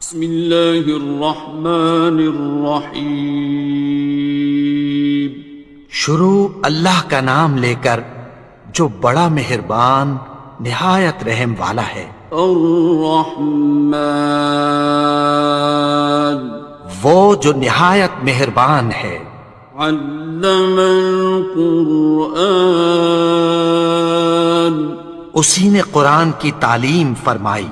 بسم اللہ الرحمن الرحیم۔ شروع اللہ کا نام لے کر جو بڑا مہربان نہایت رحم والا ہے۔ الرحمن، وہ جو نہایت مہربان ہے۔ علم القرآن، اسی نے قرآن کی تعلیم فرمائی۔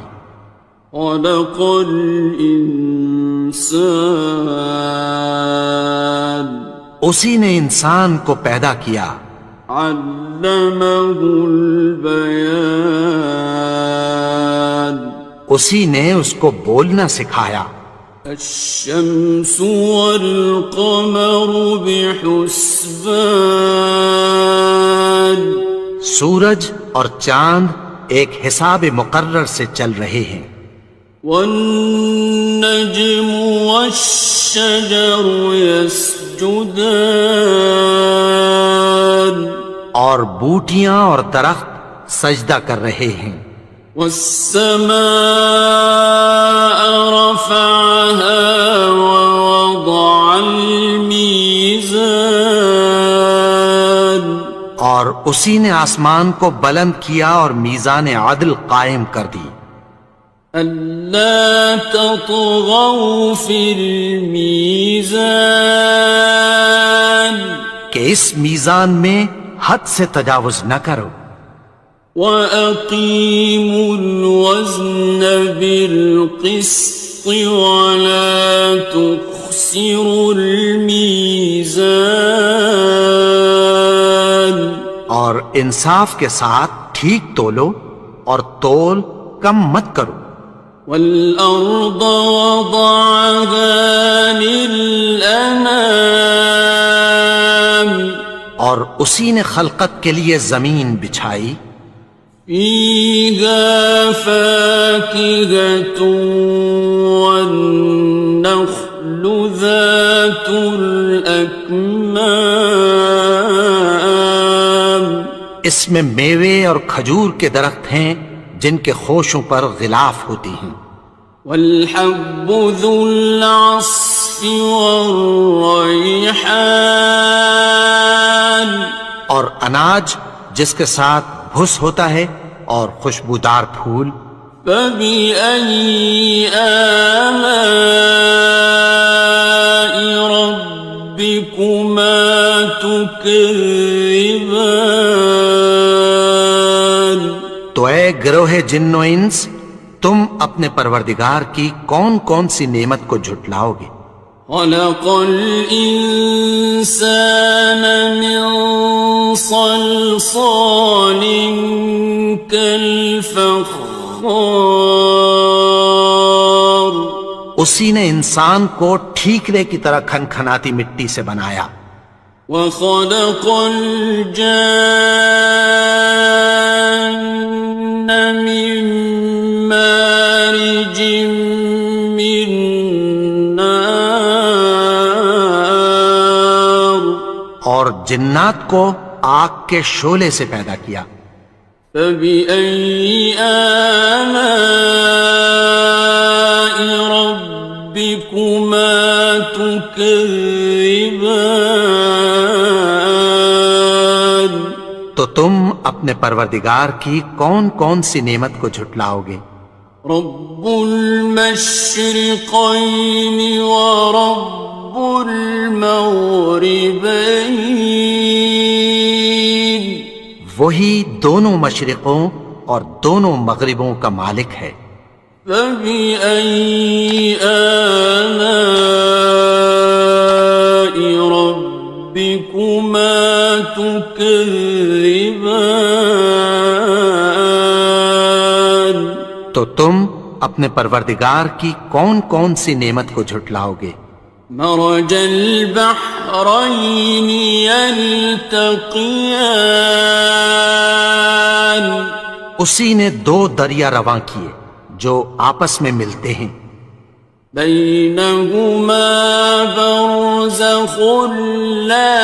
خلق الانسان، اسی نے انسان کو پیدا کیا۔ علمہ البیان، اسی نے اس کو بولنا سکھایا۔ الشمس والقمر بحسبان، سورج اور چاند ایک حساب مقرر سے چل رہے ہیں۔ والنجم والشجر يسجدان، اور بوٹیاں اور درخت سجدہ کر رہے ہیں۔ والسماء رفعها ووضع الميزان، اور اسی نے آسمان کو بلند کیا اور میزان عدل قائم کر دی۔ ألا تطغوا في الميزان، کہ اس میزان میں حد سے تجاوز نہ کرو۔ وَأَقِيمُوا الْوَزْنَ بِالْقِسْطِ وَلَا تُخْسِرُوا الْمِيزَانَ، اور انصاف کے ساتھ ٹھیک تولو اور تول کم مت کرو۔ وَالْأَرْضَ وَضَعَهَا لِلْأَنَامِ، اور اسی نے خلقت کے لیے زمین بچھائی۔ فِيهَا فَاكِهَةٌ وَالنَّخْلُ ذَاتُ الْأَكْمَامِ، اس میں میوے اور کھجور کے درخت ہیں جن کے خوشوں پر غلاف ہوتی ہیں۔ وَالْحَبُّ ذُو الْعَصْفِ وَالرَّيْحَانِ، اور اناج جس کے ساتھ بھس ہوتا ہے اور خوشبودار پھول۔ فَبِأَيِّ آلَاءِ رَبِّكُمَا تُكَذِّبَانِ، تو اے گروہ جن و انس، تم اپنے پروردگار کی کون کون سی نعمت کو جھٹلاؤ گے؟ خَلَقَ الْإِنسَانَ مِنْ صَلْصَالٍ كَالْفَخَّارِ، اسی نے انسان کو ٹھیکرے کی طرح کھنکھناتی مٹی سے بنایا۔ وَخَلَقَ الْجَانَّ مِن مَّارِجٍ مِّن نَّارٍ، اور جنات کو آگ کے شعلے سے پیدا کیا۔ فَبِأَيِّ آلَاءِ رَبِّكُمَا تُكَذِّبَانِ، تو تم اپنے پروردگار کی کون کون سی نعمت کو جھٹلاؤ گے؟ رب المشرقین ورب المغربین، وہی دونوں مشرقوں اور دونوں مغربوں کا مالک ہے۔ فَبِأَيِّ آلَاءِ رَبِّكُمَا تُكَذِّبَانِ، تو تم اپنے پروردگار کی کون کون سی نعمت کو جھٹلاؤ گے؟ مرج البحرین یلتقیان، اسی نے دو دریا رواں کیے جو آپس میں ملتے ہیں۔ بینہما برزخ لا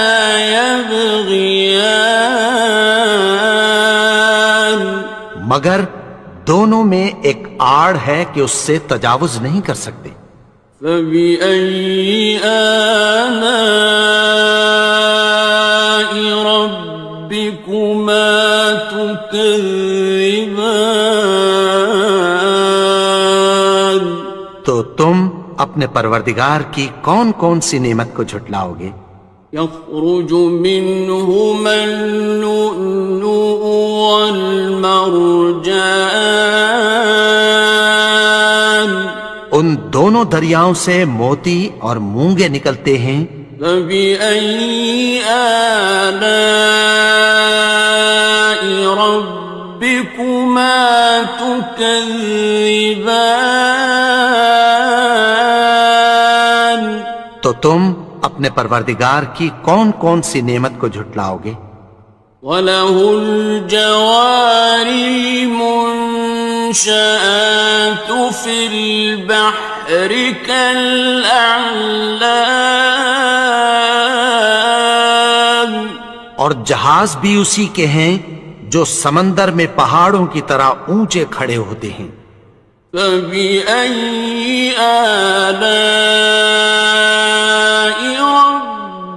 یبغیان، مگر دونوں میں ایک آڑ ہے کہ اس سے تجاوز نہیں کر سکتے۔ فبأي آلاء ربكما تكذبان؟ تو تم اپنے پروردگار کی کون کون سی نعمت کو جھٹلاؤ گے؟ يخرج منهما اللؤلؤ والمرجان، ان دونوں دریاؤں سے موتی اور مونگے نکلتے ہیں۔ فبأي آلاء ربكما تكذبان؟ تو تم اپنے پروردگار کی کون کون سی نعمت کو جھٹلاؤ گے؟ وَلَهُ الْجَوَارِ الْمُنشَآتُ فِي الْبَحْرِ كَالْأَعْلَامِ، اور جہاز بھی اسی کے ہیں جو سمندر میں پہاڑوں کی طرح اونچے کھڑے ہوتے ہیں۔ فَبِأَيِّ آلَاءِ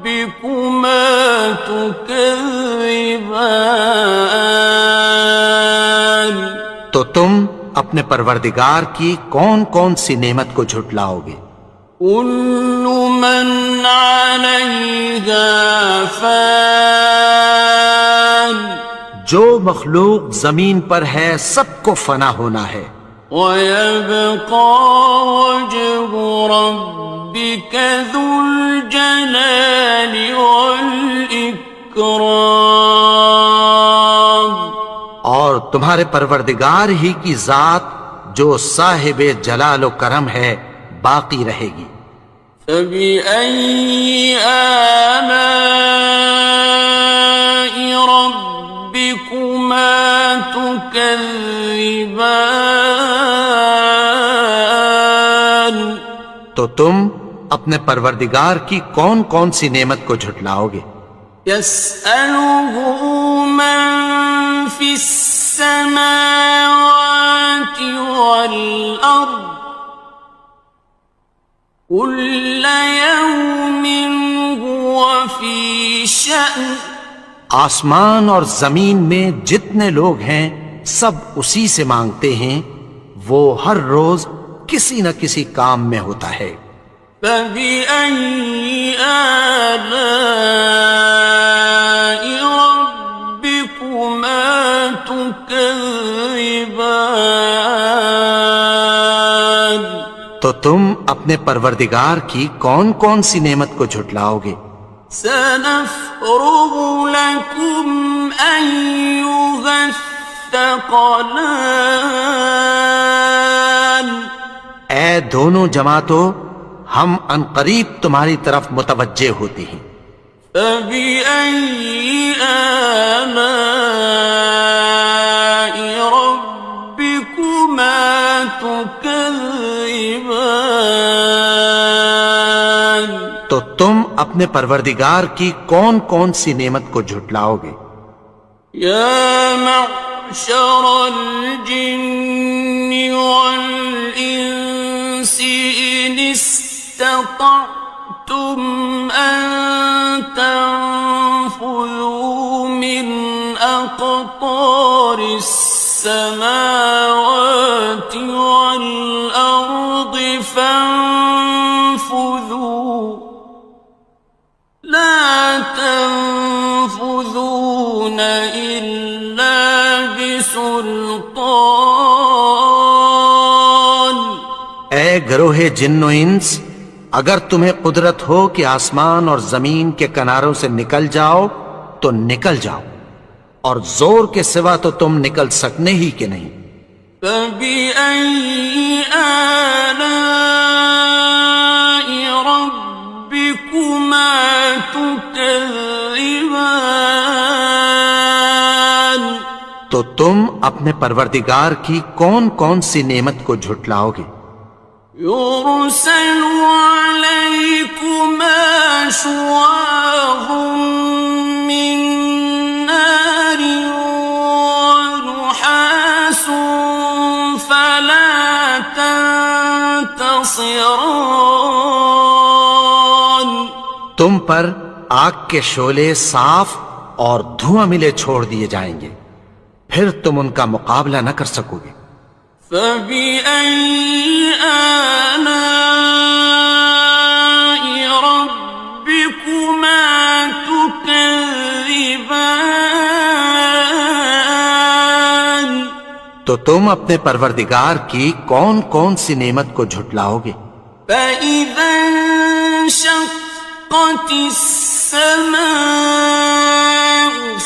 رَبِّكُمَا تُكَذِّبَانِ؟ تو تم اپنے پروردگار کی کون کون سی نعمت کو جھٹلاؤ گے؟ كُلُّ مَنْ عَلَيْهَا فَانٍ، جو مخلوق زمین پر ہے سب کو فنا ہونا ہے۔ وَيَبْقَى وَجْهُ رَبِّكَ ذُو الْجَلَالِ وَالْإِكْرَامِ، اور تمہارے پروردگار ہی کی ذات جو صاحب جلال و کرم ہے باقی رہے گی۔ فَبِأَيِّ آلَاءِ رَبِّكُمَا تُكَذِّبَانِ؟ تو تم اپنے پروردگار کی کون کون سی نعمت کو جھٹلاؤ گے؟ يَسْأَلُهُ مَن فِي السَّمَاوَاتِ وَالْأَرْضِ كُلَّ يَوْمٍ هُوَ فِي شَأْنٍ، آسمان اور زمین میں جتنے لوگ ہیں سب اسی سے مانگتے ہیں، وہ ہر روز کسی نہ کسی کام میں ہوتا ہے۔ فَبِأَيِّ آلَاءِ رَبِّكُمَا تُكَذِّبَانِ؟ تو تم اپنے پروردگار کی کون کون سی نعمت کو جھٹلاؤ گے؟ سَنَفْرُغُ لَكُمْ أَيُّهَ الثَّقَلَانِ، اے دونوں جماعتوں، ہم عنقریب تمہاری طرف متوجہ ہوتے ہیں۔ فَبِأَيِّ آلَاءِ رَبِّكُمَا تُكَذِّبَانِ؟ تو تم اپنے پروردگار کی کون کون سی نعمت کو جھٹلاؤ گے؟ يَا مَعْشَرَ الْجِنِّ وَالْإِنسِ إِنِ اسْتَطَعْتُمْ أَن تَنفُذُوا مِنْ أَقْطَارِ السَّمَاوَاتِ وَالْأَرْضِ فَانفُذُوا لَا تَنفُذُونَ إِلَّا بِسُلْطَانٍ۔ اے گروہ جن و انس، اگر تمہیں قدرت ہو کہ آسمان اور زمین کے کناروں سے نکل جاؤ تو نکل جاؤ، اور زور کے سوا تو تم نکل سکنے ہی کہ نہیں۔ فَبِأَيِّ آلَاءِ رَبِّكُمَا تُكَذِّبَانِ؟ تو تم اپنے پروردگار کی کون کون سی نعمت کو جھٹلاؤ گے؟ يُرْسَلُ عَلَيْكُمَا شُوَاظٌ مِّن نَّارٍ وَنُحَاسٌ ينتصران تم پر آگ کے شعلے صاف اور دھواں ملے چھوڑ دیے جائیں گے، پھر تم ان کا مقابلہ نہ کر سکو گے۔ فبأي آلاء ربكما تكذبان تو تم اپنے پروردگار کی کون کون سی نعمت کو جھٹلاؤ گے؟ فإذا انشقت السماء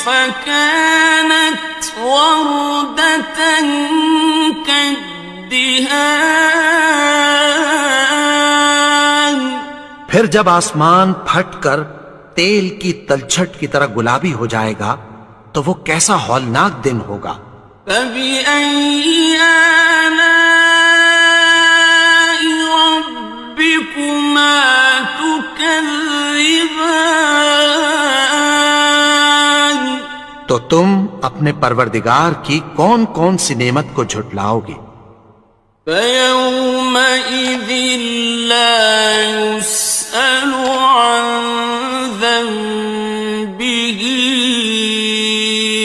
فكانت وردة كالدهان پھر جب آسمان پھٹ کر تیل کی تلچھٹ کی طرح گلابی ہو جائے گا تو وہ کیسا ہولناک دن ہوگا۔ فبأي آلاء ربكما تكذبان تو تم اپنے پروردگار کی کون کون سی نعمت کو جھٹلاؤ گے؟ فيومئذ لا يسأل عن ذنبه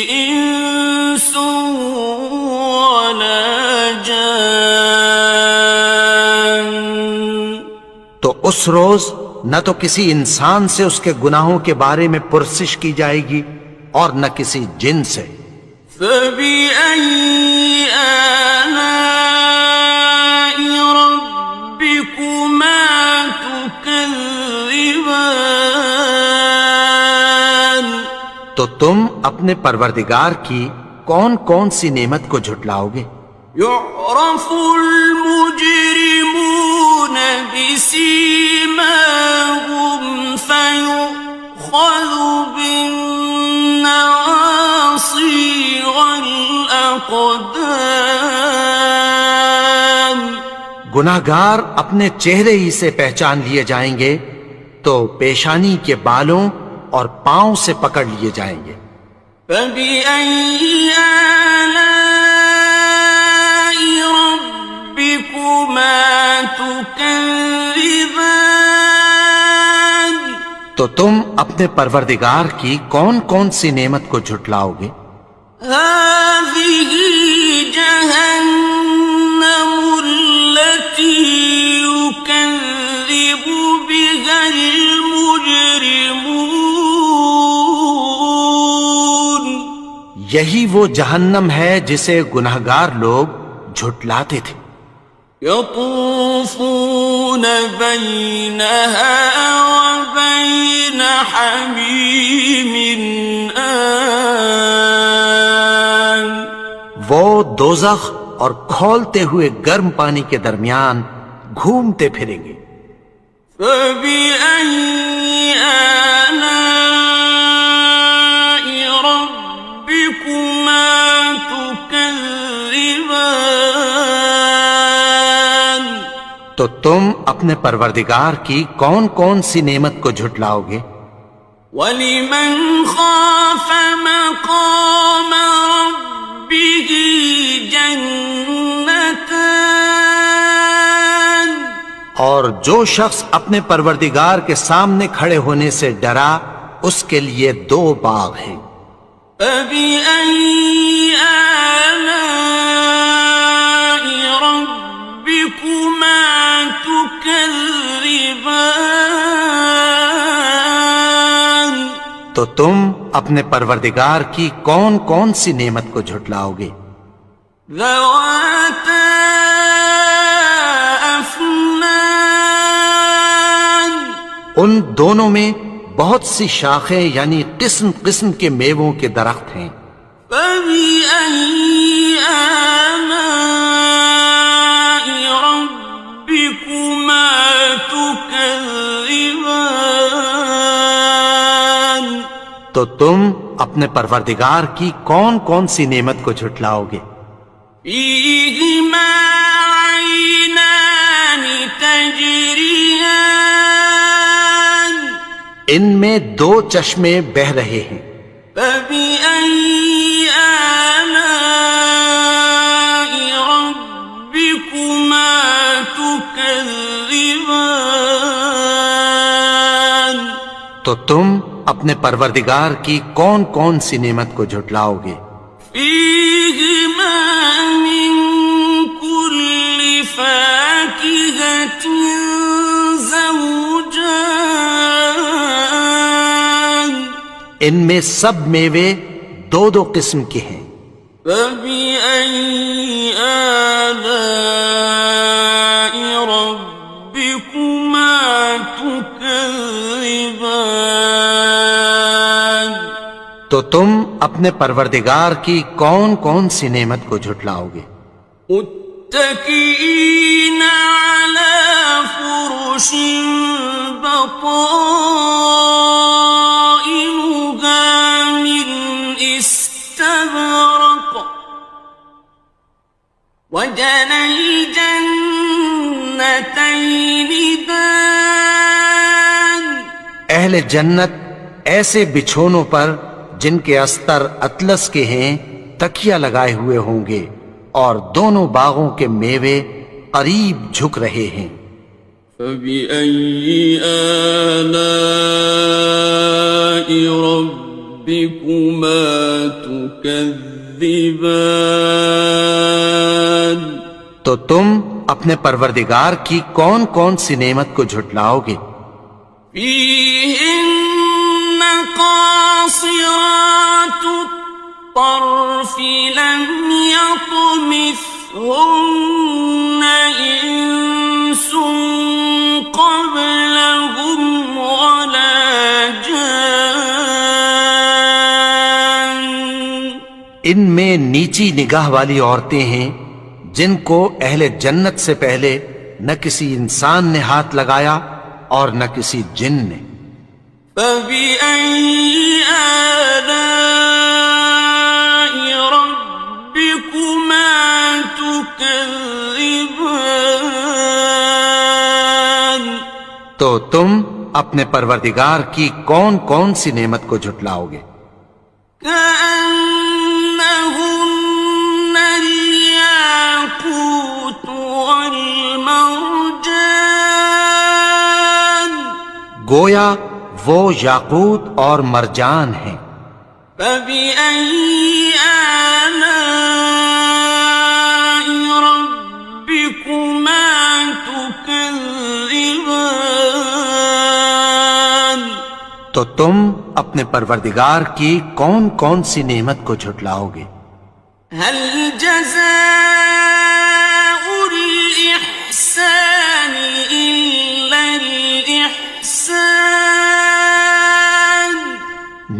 إنس ولا جان تو اس روز نہ تو کسی انسان سے اس کے گناہوں کے بارے میں پرسش کی جائے گی اور نہ کسی جن سے۔ فبأي آلاء ربكما تكذبان تو تم اپنے پروردگار کی کون کون سی نعمت کو جھٹلاؤ گے؟ يعرف المجرمون بسيماهم فيؤخذ بالنواصي والأقدام گناہگار اپنے چہرے ہی سے پہچان لیے جائیں گے تو پیشانی کے بالوں اور پاؤں سے پکڑ لیے جائیں گے۔ فبأي آلاء ربكما تكذبان تو تم اپنے پروردگار کی کون کون سی نعمت کو جھٹلاؤ گے؟ هذه جهنم التي يكذب بها المجرمون یہی وہ جہنم ہے جسے گناہگار لوگ جھٹلاتے تھے۔ يطوفون بينها وبين حميم آن وہ دوزخ اور کھولتے ہوئے گرم پانی کے درمیان گھومتے پھریں گے۔ فبأي آلاء ربكما تكذبان تو تم اپنے پروردگار کی کون کون سی نعمت کو جھٹلاؤ گے؟ وَلِمَنْ خَافَ مَقَامَ رَبِّهِ جَنَّتَانِ اور جو شخص اپنے پروردگار کے سامنے کھڑے ہونے سے ڈرا اس کے لیے دو باغ ہیں۔ فَبِأَيِّ آلَاءِ رَبِّكُمَا تُكَذِّبَانِ تو تم اپنے پروردگار کی کون کون سی نعمت کو جھٹلاؤ گے؟ ذَوَاتَا أَفْنَانٍ ان دونوں میں بہت سی شاخیں یعنی قسم قسم کے میووں کے درخت ہیں۔ فَبِأَيِّ آلَاءِ رَبِّكُمَا تُكَذِّبَانِ تو تم اپنے پروردگار کی کون کون سی نعمت کو جھٹلاؤ گے؟ فِيهِمَا عَيْنَانِ تَجْرِيَانِ ان میں دو چشمے بہہ رہے ہیں۔ فَبِأَيِّ آلَاءِ رَبِّكُمَا تُكَذِّبَانِ تكذبان تو تم اپنے پروردگار کی کون کون سی نعمت کو جھٹلاؤ گے؟ فيهما من كل فاكهة زوجان ان میں سب میوے دو دو قسم کے ہیں۔ فبأي آلاء ربكما تكذبان تو تم اپنے پروردگار کی کون کون سی نعمت کو جھٹلاؤ گے؟ متكئين على فرش بطائنها من استبرق وجنى الجنتين دان اہل جنت ایسے بچھونوں پر جن کے استر اطلس کے ہیں تکیہ لگائے ہوئے ہوں گے، اور دونوں باغوں کے میوے قریب جھک رہے ہیں۔ فبأي آلاء ربكما تكذبان تو تم اپنے پروردگار کی کون کون سی نعمت کو جھٹلاؤ گے؟ فيهن قاصرات الطرف لم يطمثهن إنس قبلهم ولا جان ان میں نیچی نگاہ والی عورتیں ہیں جن کو اہل جنت سے پہلے نہ کسی انسان نے ہاتھ لگایا اور نہ کسی جن نے۔ فبأي آلاء ربكما تكذبان تو تم اپنے پروردگار کی کون کون سی نعمت کو جھٹلاؤ گے؟ كأنهن الياقوت والمرجان گویا وہ یاقوت اور مرجان ہیں۔ فبأي آلاء ربكما تكذبان تو تم اپنے پروردگار کی کون کون سی نعمت کو جھٹلاؤ گے؟ هل جزاء الإحسان إلا الإحسان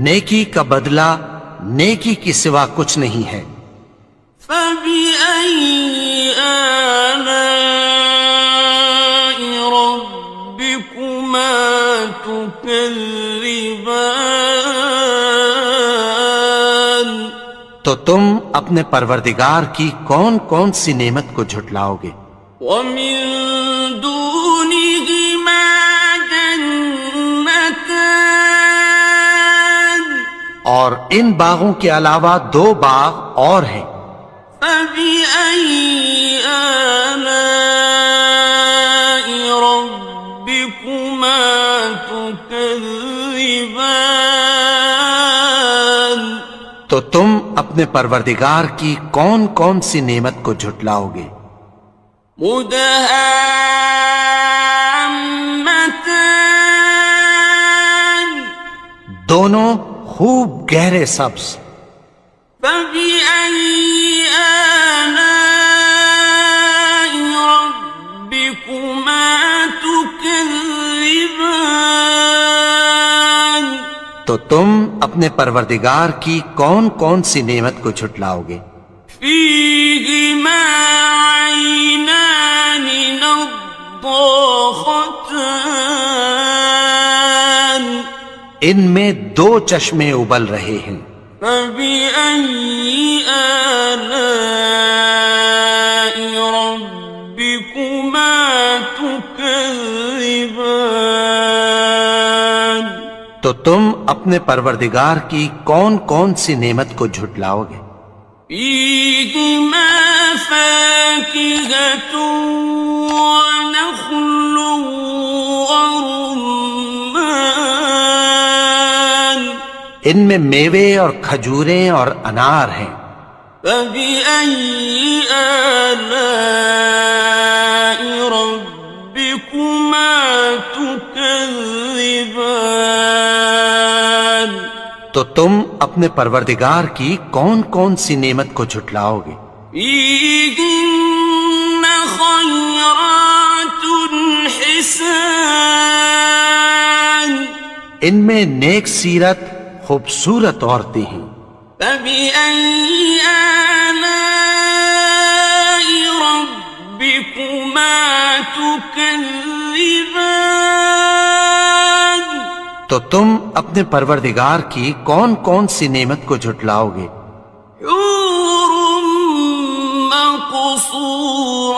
نیکی کا بدلہ نیکی کی سوا کچھ نہیں ہے۔ فبأي آلاء ربكما تكذبان تو تم اپنے پروردگار کی کون کون سی نعمت کو جھٹلاؤ گے؟ ومن دونهما جنتان اور ان باغوں کے علاوہ دو باغ اور ہیں۔ فبأي آلاء ربكما تكذبان تو تم اپنے پروردگار کی کون کون سی نعمت کو جھٹلاؤ گے؟ مدهامتان دونوں خوب گہرے سبز۔ فبأي آلاء ربكما تكذبان تو تم اپنے پروردگار کی کون کون سی نعمت کو جھٹلاؤ گے؟ فيهما عينان نضاختان ان میں دو چشمے ابل رہے ہیں۔ فبأي آلاء ربكما تكذبان تو تم اپنے پروردگار کی کون کون سی نعمت کو جھٹلاؤ گے؟ فيهما فاكهة ونخل ورمان ان میں میوے اور کھجوریں اور انار ہیں. فبأي آلاء ربكما تكذبان تو تم اپنے پروردگار کی کون کون سی نعمت کو جھٹلاؤ گے؟ فيهن خيرات حسان ان میں نیک سیرت خوبصورت عورتیں ہیں. فبأي آلاء ربكما تكذبان تو تم اپنے پروردگار کی کون کون سی نعمت کو جھٹلاؤ گے؟ حور مقصورات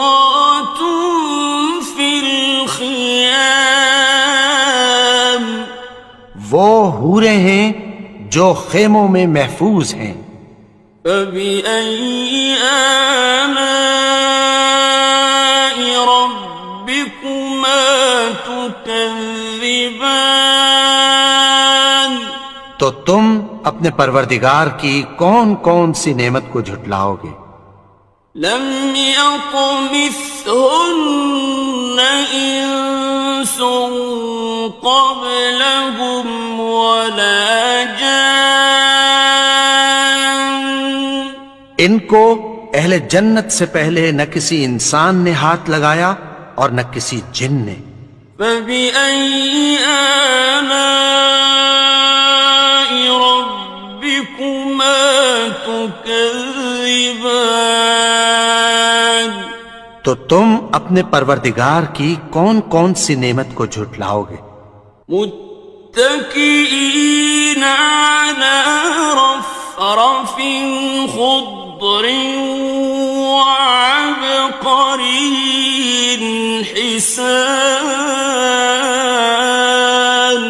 في الخيام وہ حوریں ہیں جو خیموں میں محفوظ ہیں. فبأي آلاء ربكما تكذبان تو تم اپنے پروردگار کی کون کون سی نعمت کو جھٹلاؤ گے؟ لم يطمثهن إنس قبلهم ولا جان ان کو اہل جنت سے پہلے نہ کسی انسان نے ہاتھ لگایا اور نہ کسی جن نے. فبأي آلاء ربكما تكذبان تو تم اپنے پروردگار کی کون کون سی نعمت کو جھٹلاؤ گے؟ متكئين على رفرف خضر وعبقري حسان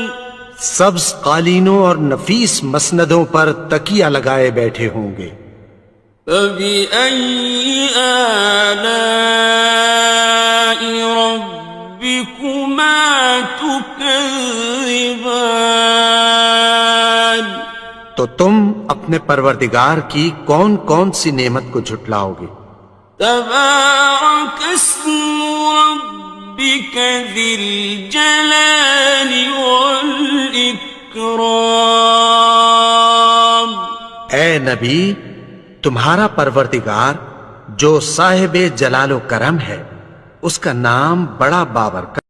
سبز قالینوں اور نفیس مسندوں پر تکیہ لگائے بیٹھے ہوں گے. فبأي آلاء ربكما تكذبان تو تم اپنے پروردگار کی کون کون سی نعمت کو جھٹلاؤ گے؟ تبارك اسم ربك ذي الجلال والإكرام اے نبی، تمہارا پروردگار جو صاحب جلال و کرم ہے، اس کا نام بڑا بابرکت